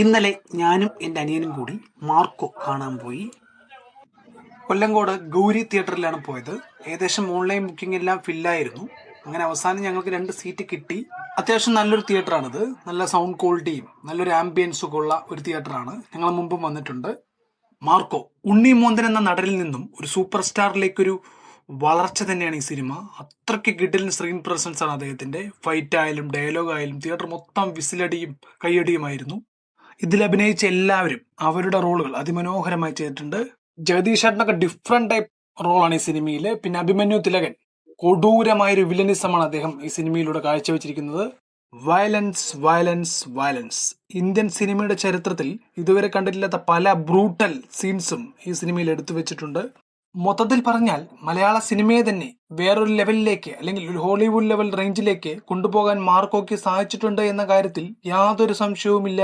ഇന്നലെ ഞാനും എൻ്റെ അനിയനും കൂടി മാർക്കോ കാണാൻ പോയി. കൊല്ലങ്കോട് ഗൗരി തിയേറ്ററിലാണ് പോയത്. ഏകദേശം ഓൺലൈൻ ബുക്കിംഗ് എല്ലാം ഫില്ലായിരുന്നു. അങ്ങനെ അവസാനം ഞങ്ങൾക്ക് 2 സീറ്റ് കിട്ടി. അത്യാവശ്യം നല്ലൊരു തിയേറ്ററാണിത്. നല്ല സൗണ്ട് ക്വാളിറ്റിയും നല്ലൊരു ആംബിയൻസും ഒക്കെ ഉള്ള ഒരു തിയേറ്ററാണ്. ഞങ്ങൾ മുമ്പും വന്നിട്ടുണ്ട്. മാർക്കോ ഉണ്ണി മോന്തൻ എന്ന നടനിൽ നിന്നും ഒരു സൂപ്പർ സ്റ്റാറിലേക്കൊരു വളർച്ച തന്നെയാണ് ഈ സിനിമ. അത്രയ്ക്ക് കിടിലൻ സ്ക്രീൻ പ്രസൻസ് ആണ് അദ്ദേഹത്തിന്റെ. ഫൈറ്റ് ആയാലും ഡയലോഗ് ആയാലും തിയേറ്റർ മൊത്തം വിസിലടിയും കയ്യടിയുമായിരുന്നു. ഇതിൽ അഭിനയിച്ച എല്ലാവരും അവരുടെ റോളുകൾ അതിമനോഹരമായി ചെയ്തിട്ടുണ്ട്. ജഗദീഷ് ചേട്ടനൊക്കെ ഡിഫറെന്റ് ടൈപ്പ് റോളാണ് ഈ സിനിമയിൽ. പിന്നെ അഭിമന്യു തിലകൻ കൊടൂരമായൊരു വില്ലനിസമാണ് അദ്ദേഹം ഈ സിനിമയിലൂടെ കാഴ്ചവെച്ചിരിക്കുന്നത്. Violence violence violence. ഇന്ത്യൻ സിനിമയുടെ ചരിത്രത്തിൽ ഇതുവരെ കണ്ടിട്ടില്ലാത്ത പല ബ്രൂട്ടൽ സീൻസും ഈ സിനിമയിൽ എടുത്തു വെച്ചിട്ടുണ്ട്. മൊത്തത്തിൽ പറഞ്ഞാൽ മലയാള സിനിമയെ തന്നെ വേറൊരു ലെവലിലേക്ക്, അല്ലെങ്കിൽ ഒരു ഹോളിവുഡ് ലെവൽ റേഞ്ചിലേക്ക് കൊണ്ടുപോകാൻ മാർക്കോയ്ക്ക് സാധിച്ചിട്ടുണ്ട് എന്ന കാര്യത്തിൽ യാതൊരു സംശയവുമില്ല.